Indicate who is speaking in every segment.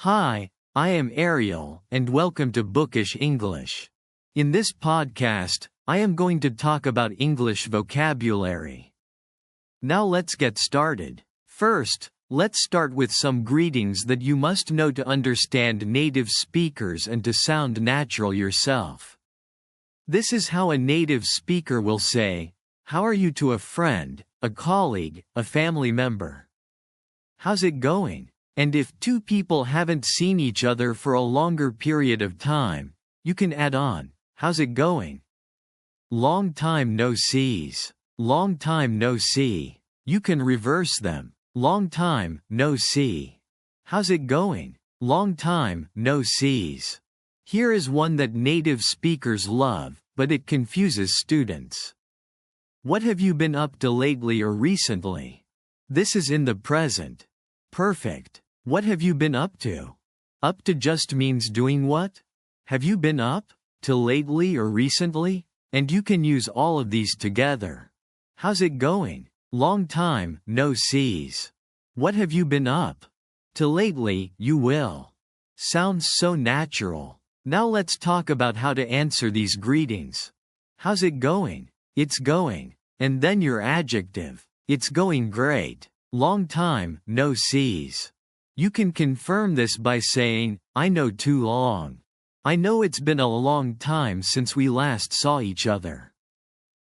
Speaker 1: Hi, I am Ariel, and welcome to Bookish English. In this podcast, I am going to talk about English vocabulary. Now let's get started. First, let's start with some greetings that you must know to understand native speakers and to sound natural yourself. This is how a native speaker will say, "How are you?" to a friend, a colleague, a family member. "How's it going?" And if two people haven't seen each other for a longer period of time, you can add on, "How's it going?" Long time no sees. Long time no see. You can reverse them. Long time no see. How's it going? Long time no sees. Here is one that native speakers love, but it confuses students. What have you been up to lately or recently? This is in the present. Perfect. What have you been up to? Up to just means doing what? Have you been up to lately or recently? And you can use all of these together. How's it going? Long time no sees. What have you been up to lately? You will. Sounds so natural. Now let's talk about how to answer these greetings. How's it going? It's going. And then your adjective. It's going great. Long time no sees. You can confirm this by saying, "I know too long. I know it's been a long time since we last saw each other.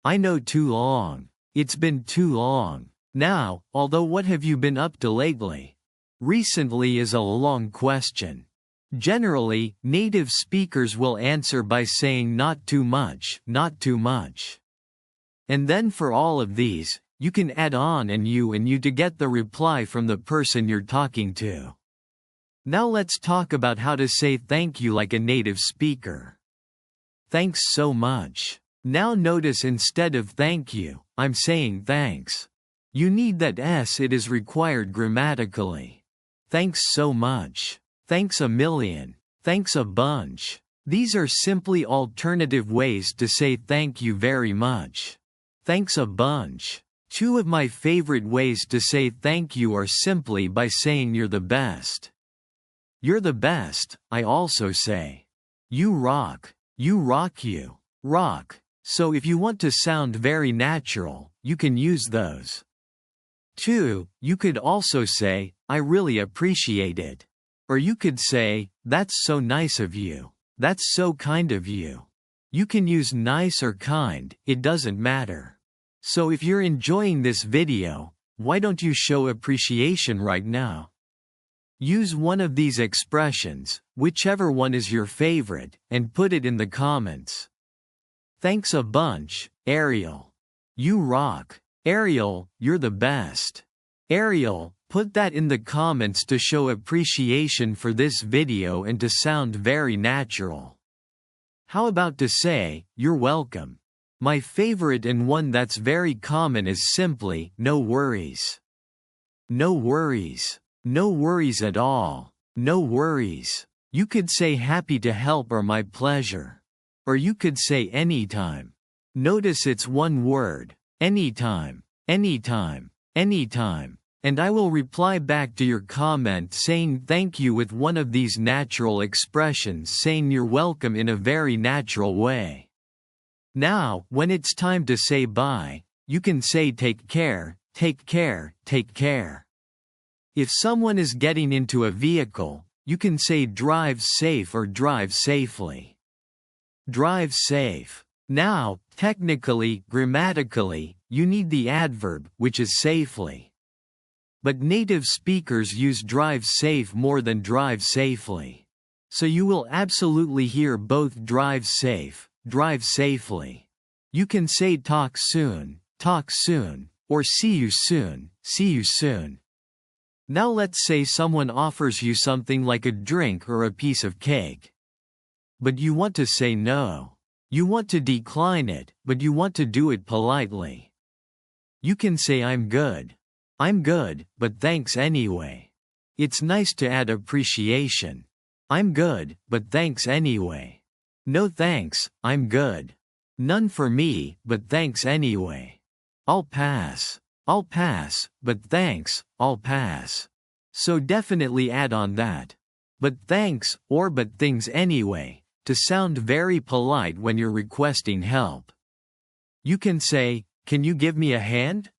Speaker 1: I know too long. It's been too long." Now, although what have you been up to lately? Recently is a long question. Generally, native speakers will answer by saying not too much, not too much. And then for all of these, you can add on and you to get the reply from the person you're talking to. Now let's talk about how to say thank you like a native speaker. Thanks so much. Now notice instead of thank you, I'm saying thanks. You need that S, it is required grammatically. Thanks so much. Thanks a million. Thanks a bunch. These are simply alternative ways to say thank you very much. Thanks a bunch. Two of my favorite ways to say thank you are simply by saying you're the best. You're the best, I also say. You rock. You rock you. Rock. So if you want to sound very natural, you can use those. 2. You could also say, "I really appreciate it." Or you could say, "That's so nice of you. That's so kind of you." You can use nice or kind, it doesn't matter. So if you're enjoying this video, why don't you show appreciation right now? Use one of these expressions, whichever one is your favorite, and put it in the comments. Thanks a bunch, Ariel. You rock. Ariel, you're the best. Ariel, put that in the comments to show appreciation for this video and to sound very natural. How about to say, "You're welcome"? My favorite and one that's very common is simply, "No worries." No worries. No worries at all. No worries. You could say happy to help or my pleasure. Or you could say anytime. Notice it's one word. Anytime. Anytime. Anytime. And I will reply back to your comment saying thank you with one of these natural expressions, saying you're welcome in a very natural way. Now, when it's time to say bye, you can say take care, take care, take care. If someone is getting into a vehicle, you can say drive safe or drive safely. Drive safe. Now, technically, grammatically, you need the adverb, which is safely. But native speakers use drive safe more than drive safely. So you will absolutely hear both drive safe, drive safely. You can say talk soon, or see you soon, see you soon. Now let's say someone offers you something like a drink or a piece of cake. But you want to say no. You want to decline it, but you want to do it politely. You can say I'm good, but thanks anyway. It's nice to add appreciation. I'm good, but thanks anyway. No thanks, I'm good. None for me, but thanks anyway. I'll pass, but thanks, I'll pass. So definitely add on that. But thanks or but things anyway, to sound very polite when you're requesting help. You can say, "Can you give me a hand?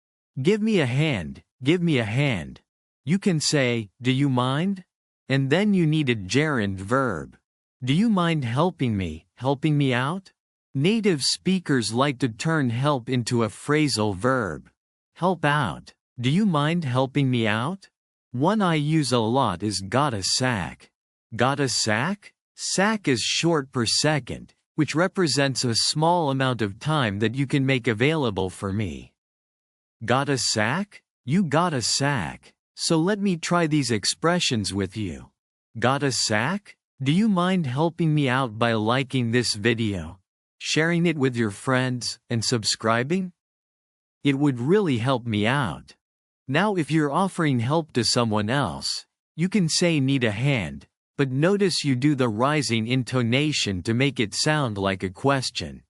Speaker 1: Give me a hand, give me a hand." You can say, "Do you mind?" And then you need a gerund verb. Do you mind helping me out? Native speakers like to turn help into a phrasal verb. Help out. Do you mind helping me out? One I use a lot is got a sack. Got a sack? Sack is short per second, which represents a small amount of time that you can make available for me. Got a sack? You got a sack. So let me try these expressions with you. Got a sack? Do you mind helping me out by liking this video, sharing it with your friends, and subscribing? It would really help me out. Now if you're offering help to someone else, you can say need a hand, but notice you do the rising intonation to make it sound like a question.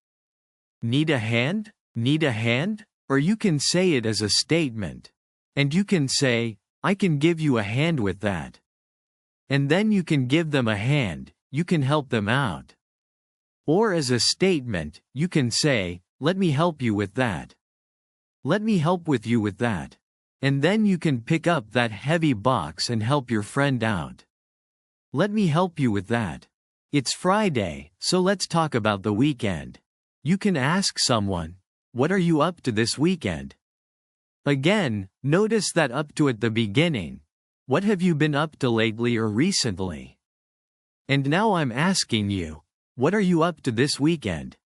Speaker 1: Need a hand? Need a hand? Or you can say it as a statement. And you can say, I can give you a hand with that. And then you can give them a hand, you can help them out. Or as a statement, you can say, let me help you with that. Let me help with you with that. And then you can pick up that heavy box and help your friend out. Let me help you with that. It's Friday, so let's talk about the weekend. You can ask someone, what are you up to this weekend? Again, notice that up to at the beginning. What have you been up to lately or recently? And now I'm asking you, what are you up to this weekend?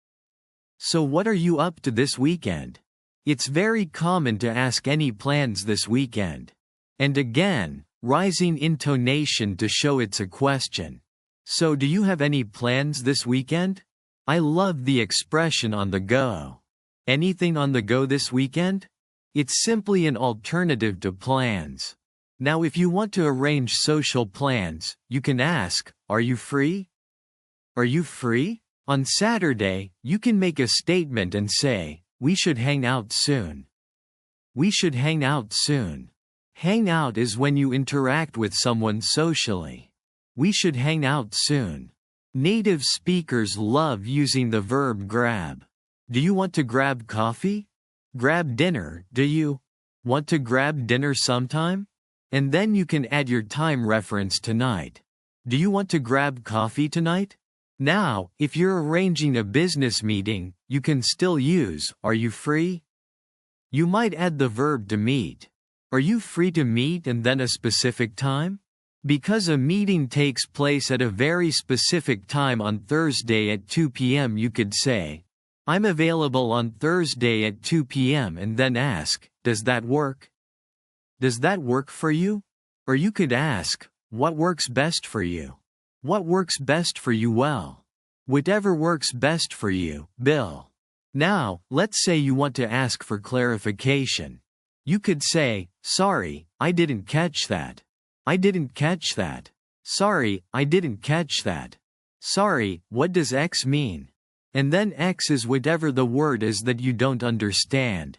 Speaker 1: So what are you up to this weekend? It's very common to ask any plans this weekend. And again, rising intonation to show it's a question. So do you have any plans this weekend? I love the expression on the go. Anything on the go this weekend? It's simply an alternative to plans. Now if you want to arrange social plans, you can ask, are you free? Are you free? On Saturday, you can make a statement and say, we should hang out soon. We should hang out soon. Hang out is when you interact with someone socially. We should hang out soon. Native speakers love using the verb grab. Do you want to grab coffee? Grab dinner, do you? Want to grab dinner sometime? And then you can add your time reference tonight. Do you want to grab coffee tonight? Now, if you're arranging a business meeting, you can still use, are you free? You might add the verb to meet. Are you free to meet and then a specific time? Because a meeting takes place at a very specific time on Thursday at 2 p.m. you could say, I'm available on Thursday at 2 p.m. and then ask, does that work? Does that work for you? Or you could ask, what works best for you? What works best for you? Well, whatever works best for you, Bill. Now, let's say you want to ask for clarification. You could say, sorry, I didn't catch that. I didn't catch that. Sorry, I didn't catch that. Sorry, what does X mean? And then X is whatever the word is that you don't understand.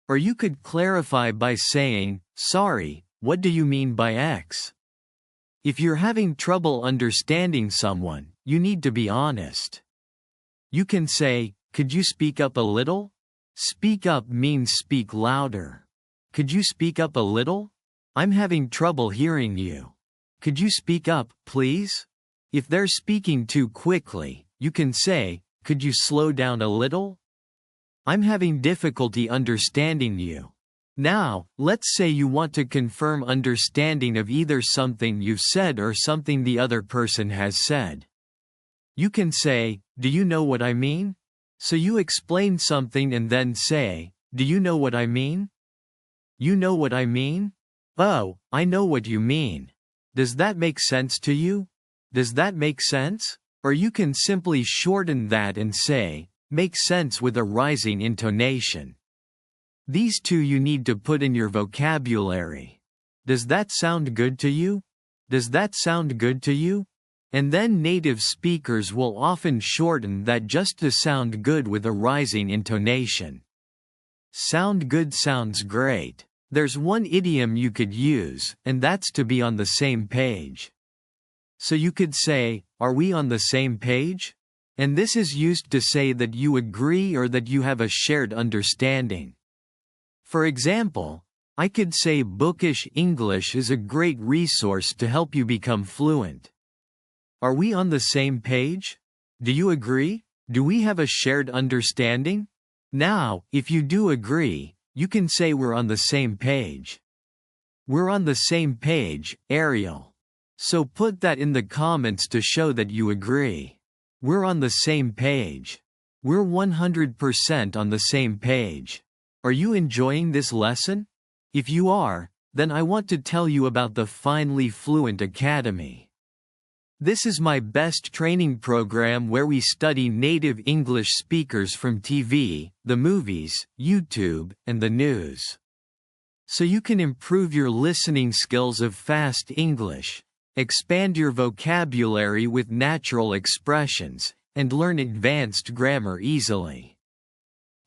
Speaker 1: Or you could clarify by saying, sorry, what do you mean by X? If you're having trouble understanding someone, you need to be honest. You can say, could you speak up a little? Speak up means speak louder. Could you speak up a little? I'm having trouble hearing you. Could you speak up, please? If they're speaking too quickly, you can say, could you slow down a little? I'm having difficulty understanding you. Now, let's say you want to confirm understanding of either something you've said or something the other person has said. You can say, do you know what I mean? So you explain something and then say, do you know what I mean? You know what I mean? Oh, I know what you mean. Does that make sense to you? Does that make sense? Or you can simply shorten that and say, makes sense with a rising intonation. These two you need to put in your vocabulary. Does that sound good to you? Does that sound good to you? And then native speakers will often shorten that just to sound good with a rising intonation. Sound good sounds great. There's one idiom you could use, and that's to be on the same page. So you could say, "Are we on the same page?" And this is used to say that you agree or that you have a shared understanding. For example, I could say Bookish English is a great resource to help you become fluent. Are we on the same page? Do you agree? Do we have a shared understanding? Now, if you do agree, you can say we're on the same page. We're on the same page, Ariel. So put that in the comments to show that you agree. We're on the same page. We're 100% on the same page. Are you enjoying this lesson? If you are, then I want to tell you about the Finally Fluent Academy. This is my best training program where we study native English speakers from TV, the movies, YouTube, and the news. So you can improve your listening skills of fast English, expand your vocabulary with natural expressions, and learn advanced grammar easily.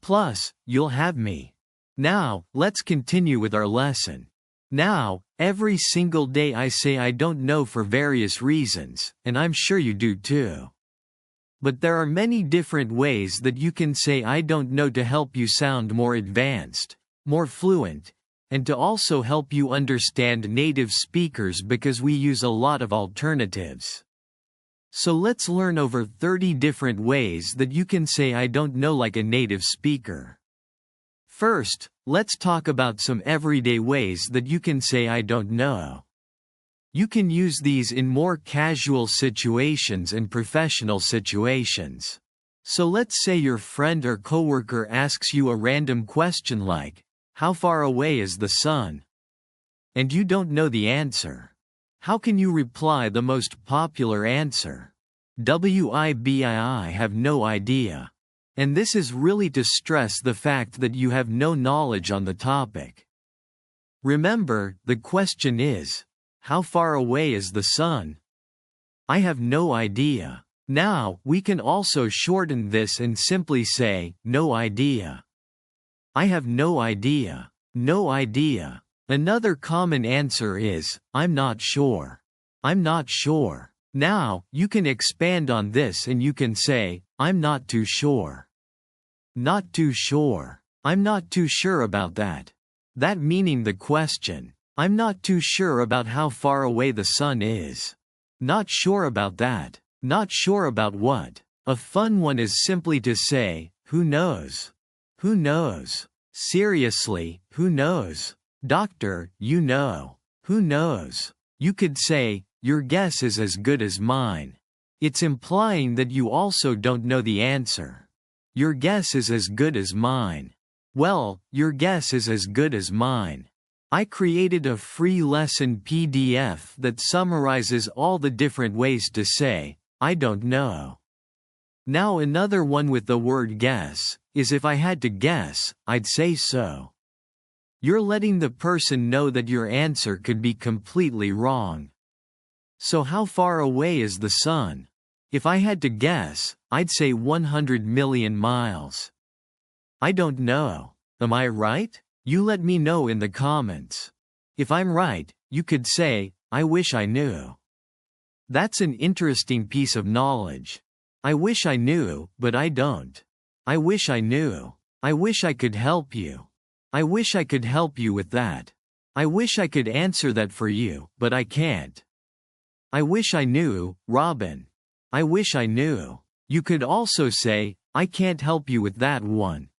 Speaker 1: Plus, you'll have me. Now, let's continue with our lesson. Now, every single day I say I don't know for various reasons, and I'm sure you do too. But there are many different ways that you can say I don't know to help you sound more advanced, more fluent, and to also help you understand native speakers because we use a lot of alternatives. So let's learn over 30 different ways that you can say I don't know like a native speaker. First, let's talk about some everyday ways that you can say I don't know. You can use these in more casual situations and professional situations. So let's say your friend or coworker asks you a random question like, "How far away is the sun?" And you don't know the answer. How can you reply the most popular answer? "I have no idea." And this is really to stress the fact that you have no knowledge on the topic. Remember, the question is, how far away is the sun? I have no idea. Now, we can also shorten this and simply say, no idea. I have no idea. No idea. Another common answer is, I'm not sure. I'm not sure. Now, you can expand on this and you can say, I'm not too sure. Not too sure. I'm not too sure about that. That meaning the question. I'm not too sure about how far away the sun is. Not sure about that. Not sure about what? A fun one is simply to say, who knows? Who knows? Seriously, who knows? Doctor, you know. Who knows? You could say, your guess is as good as mine. It's implying that you also don't know the answer. Your guess is as good as mine. Well, your guess is as good as mine. I created a free lesson PDF that summarizes all the different ways to say, I don't know. Now another one with the word guess, is if I had to guess, I'd say so. You're letting the person know that your answer could be completely wrong. So how far away is the sun? If I had to guess, I'd say 100 million miles. I don't know. Am I right? You let me know in the comments. If I'm right, you could say, I wish I knew. That's an interesting piece of knowledge. I wish I knew, but I don't. I wish I knew. I wish I could help you. I wish I could help you with that. I wish I could answer that for you, but I can't. I wish I knew, Robin. I wish I knew. You could also say, I can't help you with that one.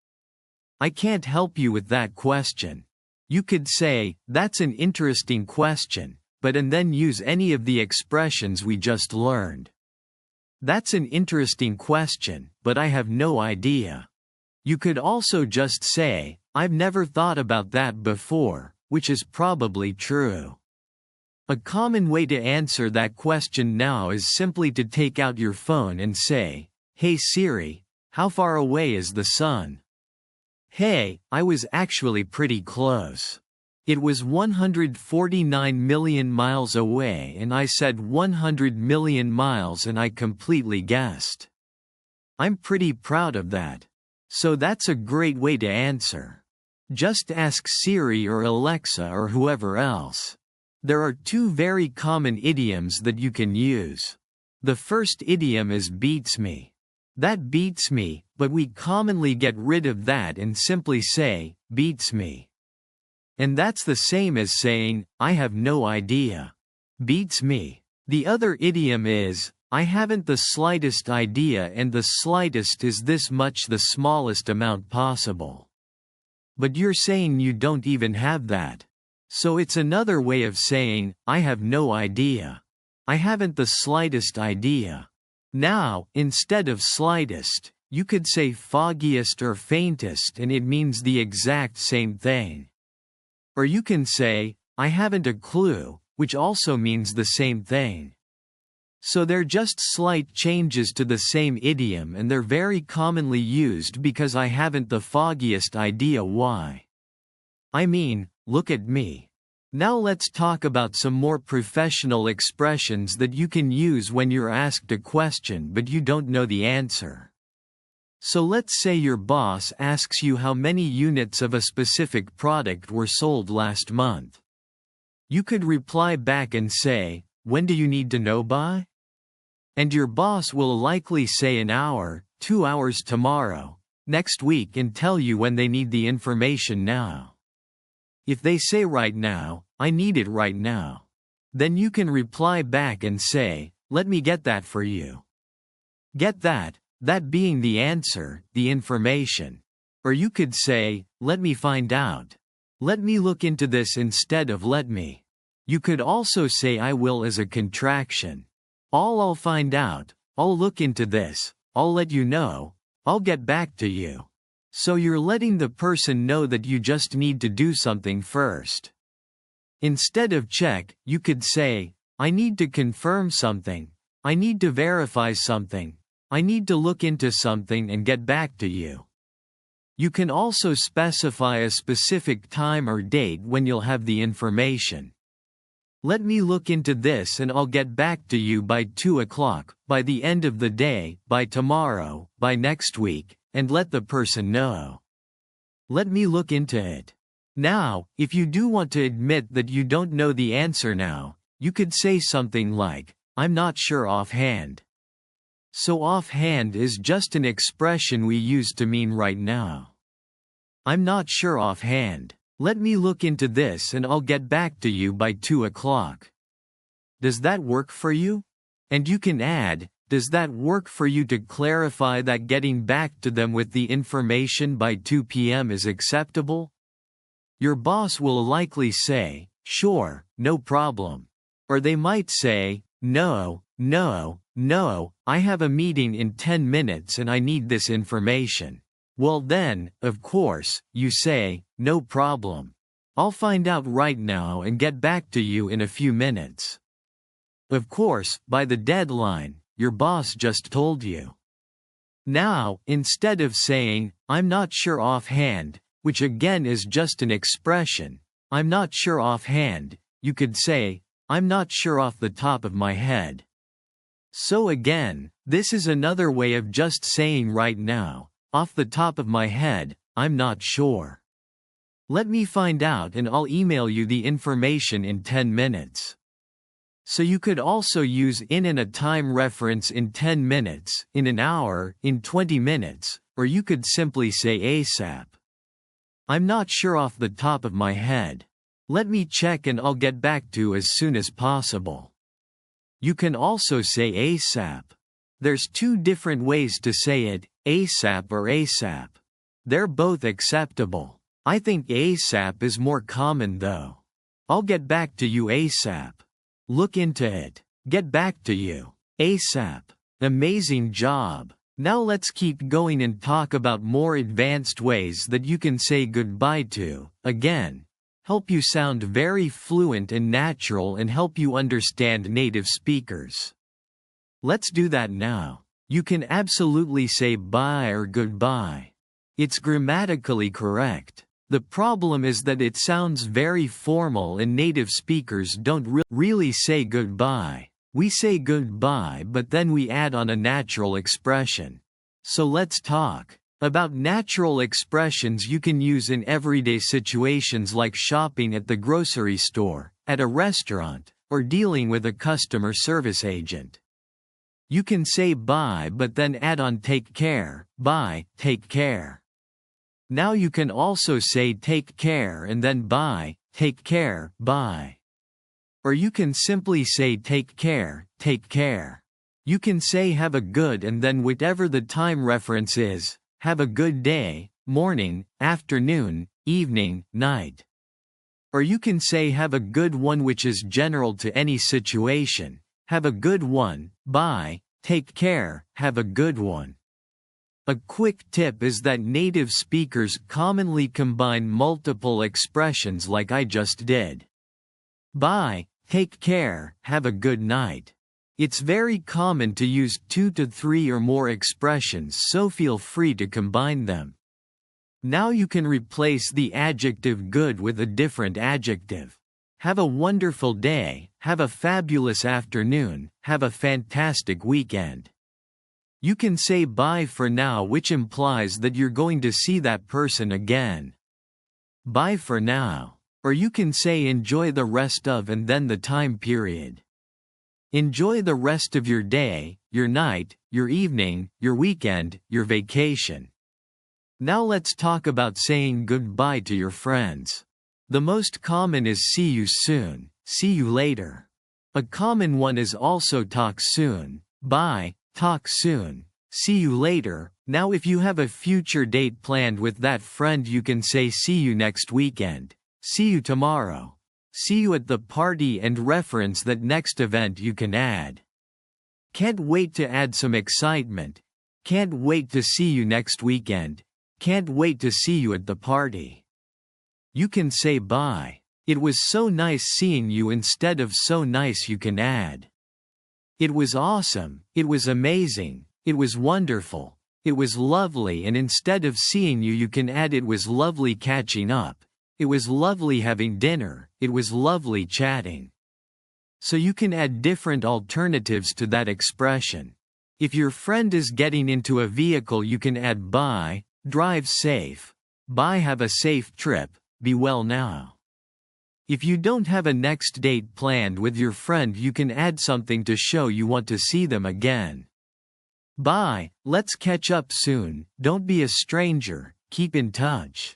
Speaker 1: I can't help you with that question. You could say, that's an interesting question, and then use any of the expressions we just learned. That's an interesting question, but I have no idea. You could also just say, I've never thought about that before, which is probably true. A common way to answer that question now is simply to take out your phone and say, Hey Siri, how far away is the sun? Hey, I was actually pretty close. It was 149 million miles away and I said 100 million miles and I completely guessed. I'm pretty proud of that. So that's a great way to answer. Just ask Siri or Alexa or whoever else. There are two very common idioms that you can use. The first idiom is beats me. That beats me, but we commonly get rid of that and simply say, beats me. And that's the same as saying, I have no idea. Beats me. The other idiom is, I haven't the slightest idea, and the slightest is this much, the smallest amount possible. But you're saying you don't even have that. So it's another way of saying, I have no idea. I haven't the slightest idea. Now, instead of slightest, you could say foggiest or faintest, and it means the exact same thing. Or you can say, I haven't a clue, which also means the same thing. So they're just slight changes to the same idiom, and they're very commonly used because I haven't the foggiest idea why. I mean, look at me. Now let's talk about some more professional expressions that you can use when you're asked a question but you don't know the answer. So let's say your boss asks you how many units of a specific product were sold last month. You could reply back and say, when do you need to know by? And your boss will likely say an hour, 2 hours tomorrow, next week, and tell you when they need the information now. If they say right now, I need it right now, then you can reply back and say, let me get that for you. Get that being the answer, the information. Or you could say, let me find out. Let me look into this instead of let me. You could also say I will as a contraction. I'll find out, I'll look into this, I'll let you know, I'll get back to you. So you're letting the person know that you just need to do something first. Instead of check, you could say, I need to confirm something, I need to verify something, I need to look into something and get back to you. You can also specify a specific time or date when you'll have the information. Let me look into this and I'll get back to you by 2 o'clock, by the end of the day, by tomorrow, by next week, and let the person know. Let me look into it. Now, if you do want to admit that you don't know the answer now, you could say something like, I'm not sure offhand. So offhand is just an expression we use to mean right now. I'm not sure offhand. Let me look into this and I'll get back to you by 2 o'clock. Does that work for you? And you can add, does that work for you, to clarify that getting back to them with the information by 2 p.m. is acceptable? Your boss will likely say, sure, no problem. Or they might say, no, I have a meeting in 10 minutes and I need this information. Well then, of course, you say, no problem. I'll find out right now and get back to you in a few minutes. Of course, by the deadline, your boss just told you. Now, instead of saying, I'm not sure offhand, which again is just an expression, I'm not sure offhand, you could say, I'm not sure off the top of my head. So again, this is another way of just saying right now, off the top of my head, I'm not sure. Let me find out and I'll email you the information in 10 minutes. So you could also use in and a time reference in 10 minutes, in an hour, in 20 minutes, or you could simply say ASAP. I'm not sure off the top of my head. Let me check and I'll get back to you as soon as possible. You can also say ASAP. There's 2 different ways to say it, ASAP or ASAP. They're both acceptable. I think ASAP is more common though. I'll get back to you ASAP. Look into it. Get back to you. ASAP. Amazing job. Now let's keep going and talk about more advanced ways that you can say goodbye to, again, help you sound very fluent and natural and help you understand native speakers. Let's do that now. You can absolutely say bye or goodbye. It's grammatically correct. The problem is that it sounds very formal and native speakers don't really say goodbye. We say goodbye but then we add on a natural expression. So let's talk about natural expressions you can use in everyday situations like shopping at the grocery store, at a restaurant, or dealing with a customer service agent. You can say bye but then add on take care, bye, take care. Now you can also say take care and then bye, take care, bye. Or you can simply say take care, take care. You can say have a good and then whatever the time reference is, have a good day, morning, afternoon, evening, night. Or you can say have a good one, which is general to any situation. Have a good one, bye, take care, have a good one. A quick tip is that native speakers commonly combine multiple expressions like I just did. Bye, take care, have a good night. It's very common to use 2 to 3 or more expressions, so feel free to combine them. Now you can replace the adjective good with a different adjective. Have a wonderful day, have a fabulous afternoon, have a fantastic weekend. You can say bye for now, which implies that you're going to see that person again. Bye for now. Or you can say enjoy the rest of and then the time period. Enjoy the rest of your day, your night, your evening, your weekend, your vacation. Now let's talk about saying goodbye to your friends. The most common is see you soon, see you later. A common one is also talk soon, bye, talk soon, see you later. Now if you have a future date planned with that friend, you can say see you next weekend, see you tomorrow, see you at the party, and reference that next event you can add. Can't wait to add some excitement. Can't wait to see you next weekend. Can't wait to see you at the party. You can say bye. It was so nice seeing you. Instead of so nice you can add it was awesome, it was amazing, it was wonderful, it was lovely, and instead of seeing you you can add it was lovely catching up, it was lovely having dinner, it was lovely chatting. So you can add different alternatives to that expression. If your friend is getting into a vehicle, you can add bye, drive safe, bye, have a safe trip, be well now. If you don't have a next date planned with your friend, you can add something to show you want to see them again. Bye, let's catch up soon, don't be a stranger, keep in touch.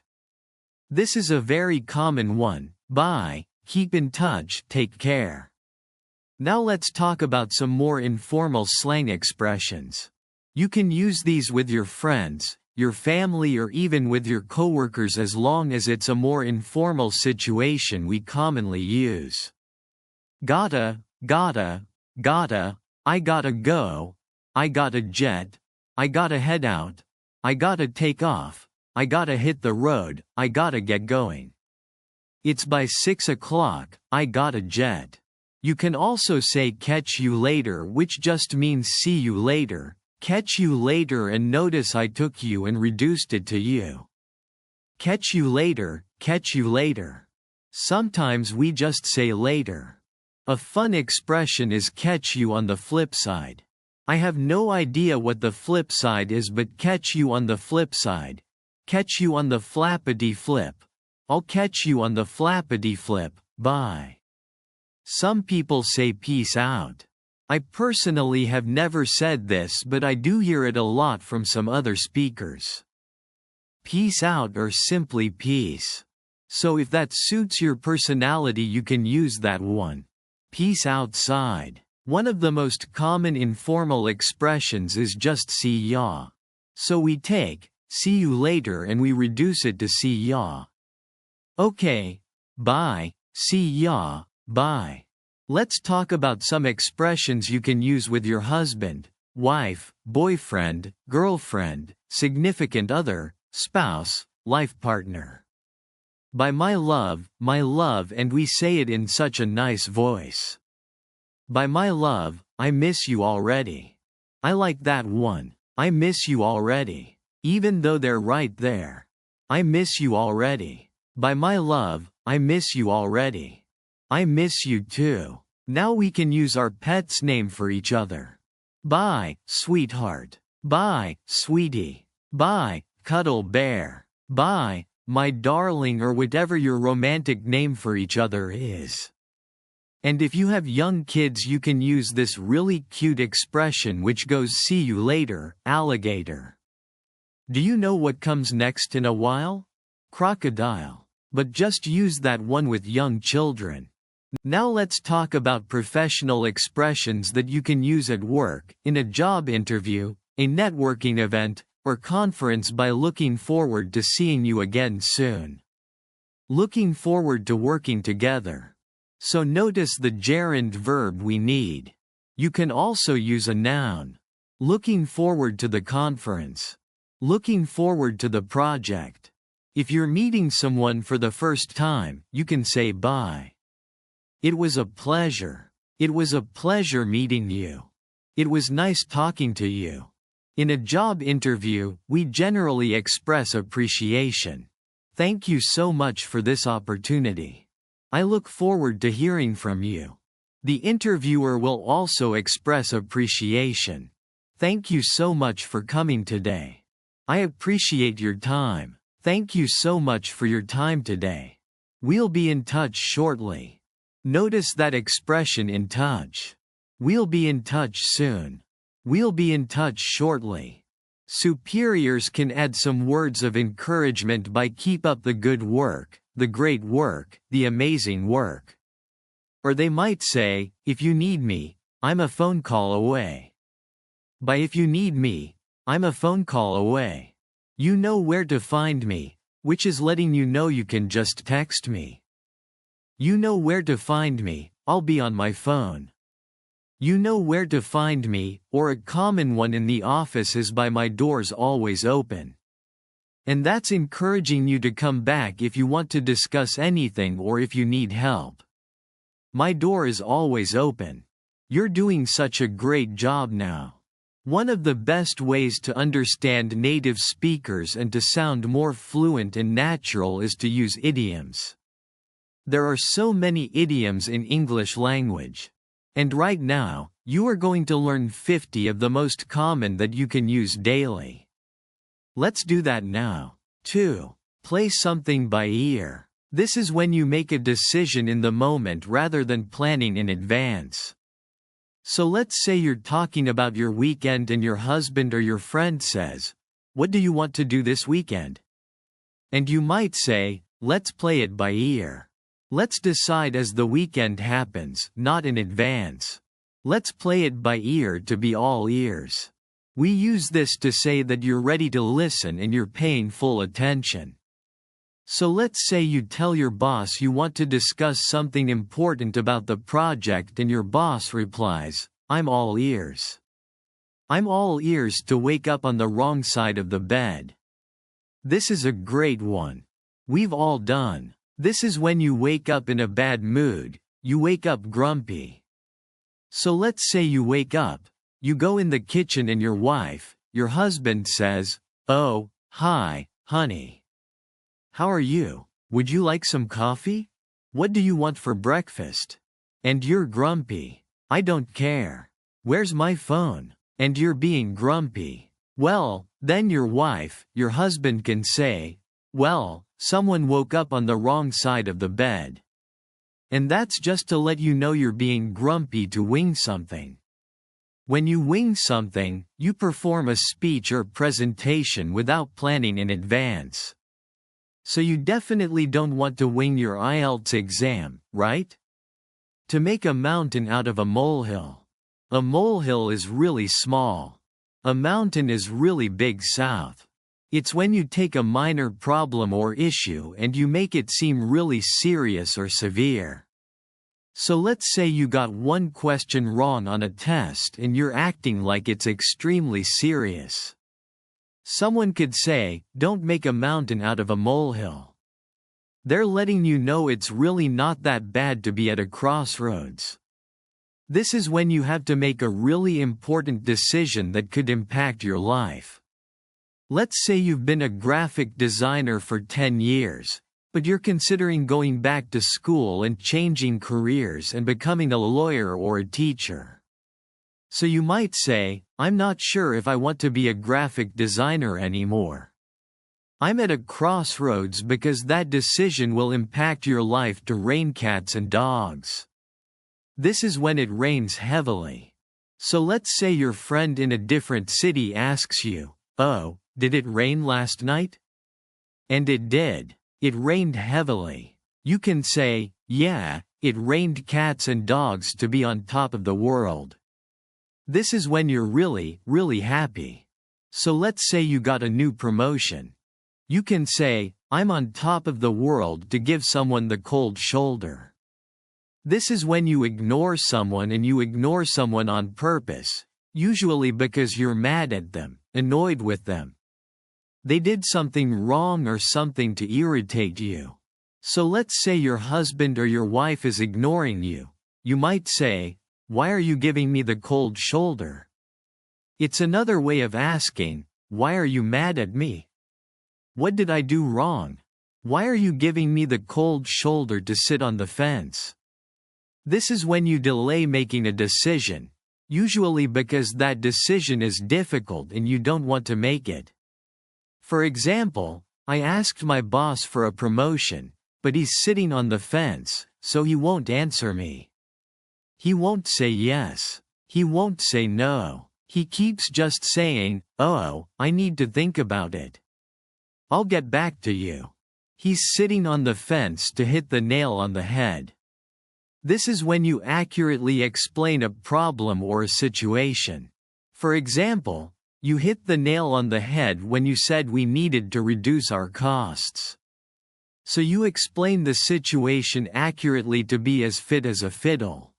Speaker 1: This is a very common one. Bye, keep in touch, take care. Now let's talk about some more informal slang expressions. You can use these with your friends, your family, or even with your coworkers, as long as it's a more informal situation. We commonly use gotta, gotta, gotta, I gotta go, I gotta jet, I gotta head out, I gotta take off, I gotta hit the road, I gotta get going. It's by 6 o'clock, I gotta jet. You can also say catch you later, which just means see you later. Catch you later, and notice I took you and reduced it to you. Catch you later, catch you later. Sometimes we just say later. A fun expression is catch you on the flip side. I have no idea what the flip side is, but catch you on the flip side. Catch you on the flappity flip. I'll catch you on the flappity flip, bye. Some people say peace out. I personally have never said this, but I do hear it a lot from some other speakers. Peace out, or simply peace. So if that suits your personality, you can use that one. Peace outside. One of the most common informal expressions is just see ya. So we take see you later and we reduce it to see ya. Okay, bye, see ya, bye. Let's talk about some expressions you can use with your husband, wife, boyfriend, girlfriend, significant other, spouse, life partner. By my love, and we say it in such a nice voice. By my love, I miss you already. I like that one. I miss you already. Even though they're right there. I miss you already. By my love, I miss you already. I miss you too. Now we can use our pet's name for each other. Bye, sweetheart. Bye, sweetie. Bye, cuddle bear. Bye, my darling, or whatever your romantic name for each other is. And if you have young kids, you can use this really cute expression which goes "see you later, alligator." Do you know what comes next in a while? Crocodile. But just use that one with young children. Now let's talk about professional expressions that you can use at work, in a job interview, a networking event, or conference by looking forward to seeing you again soon. Looking forward to working together. So notice the gerund verb we need. You can also use a noun. Looking forward to the conference. Looking forward to the project. If you're meeting someone for the first time, you can say bye. It was a pleasure. It was a pleasure meeting you. It was nice talking to you. In a job interview, we generally express appreciation. Thank you so much for this opportunity. I look forward to hearing from you. The interviewer will also express appreciation. Thank you so much for coming today. I appreciate your time. Thank you so much for your time today. We'll be in touch shortly. Notice that expression, in touch. We'll be in touch soon. We'll be in touch shortly. Superiors can add some words of encouragement by "keep up the good work, the great work, the amazing work." Or they might say, "If you need me, I'm a phone call away." By "if you need me, I'm a phone call away," you know where to find me, which is letting you know you can just text me. You know where to find me, I'll be on my phone. You know where to find me, or a common one in the office is "by my door's always open." And that's encouraging you to come back if you want to discuss anything or if you need help. My door is always open. You're doing such a great job now. One of the best ways to understand native speakers and to sound more fluent and natural is to use idioms. There are so many idioms in English language. And right now, you are going to learn 50 of the most common that you can use daily. Let's do that now. 2. Play something by ear. This is when you make a decision in the moment rather than planning in advance. So let's say you're talking about your weekend and your husband or your friend says, "What do you want to do this weekend?" And you might say, "Let's play it by ear. Let's decide as the weekend happens, not in advance. Let's play it by ear to be all ears." We use this to say that you're ready to listen and you're paying full attention. So let's say you tell your boss you want to discuss something important about the project and your boss replies, "I'm all ears." I'm all ears to wake up on the wrong side of the bed. This is a great one. We've all done. This is when you wake up in a bad mood, you wake up grumpy. So let's say you wake up, you go in the kitchen and your wife, your husband says, "Oh, hi, honey. How are you? Would you like some coffee? What do you want for breakfast?" And you're grumpy. "I don't care. Where's my phone?" And you're being grumpy. Well, then your wife, your husband can say, "Well, someone woke up on the wrong side of the bed." And that's just to let you know you're being grumpy to wing something. When you wing something, you perform a speech or presentation without planning in advance. So you definitely don't want to wing your IELTS exam, right? To make a mountain out of a molehill. A molehill is really small. A mountain is really big south. It's when you take a minor problem or issue and you make it seem really serious or severe. So let's say you got one question wrong on a test and you're acting like it's extremely serious. Someone could say, "Don't make a mountain out of a molehill." They're letting you know it's really not that bad to be at a crossroads. This is when you have to make a really important decision that could impact your life. Let's say you've been a graphic designer for 10 years, but you're considering going back to school and changing careers and becoming a lawyer or a teacher. So you might say, "I'm not sure if I want to be a graphic designer anymore." I'm at a crossroads because that decision will impact your life to rain cats and dogs. This is when it rains heavily. So let's say your friend in a different city asks you, "Oh, did it rain last night?" And it did. It rained heavily. You can say, "Yeah, it rained cats and dogs to be on top of the world." This is when you're really happy. So let's say you got a new promotion. You can say, "I'm on top of the world," to give someone the cold shoulder. This is when you ignore someone, and you ignore someone on purpose, usually because you're mad at them, annoyed with them. They did something wrong or something to irritate you. So let's say your husband or your wife is ignoring you. You might say, "Why are you giving me the cold shoulder?" It's another way of asking, "Why are you mad at me? What did I do wrong? Why are you giving me the cold shoulder to sit on the fence?" This is when you delay making a decision, usually because that decision is difficult and you don't want to make it. For example, I asked my boss for a promotion, but he's sitting on the fence, so he won't answer me. He won't say yes. He won't say no. He keeps just saying, "Oh, I need to think about it. I'll get back to you." He's sitting on the fence to hit the nail on the head. This is when you accurately explain a problem or a situation. For example, you hit the nail on the head when you said we needed to reduce our costs. So you explain the situation accurately to be as fit as a fiddle.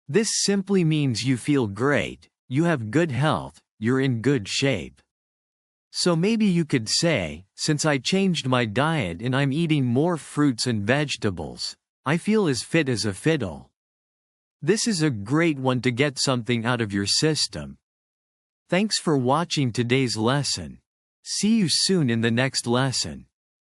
Speaker 1: This simply means you feel great, you have good health, you're in good shape. So maybe you could say, "Since I changed my diet and I'm eating more fruits and vegetables, I feel as fit as a fiddle." This is a great one to get something out of your system. Thanks for watching today's lesson. See you soon in the next lesson.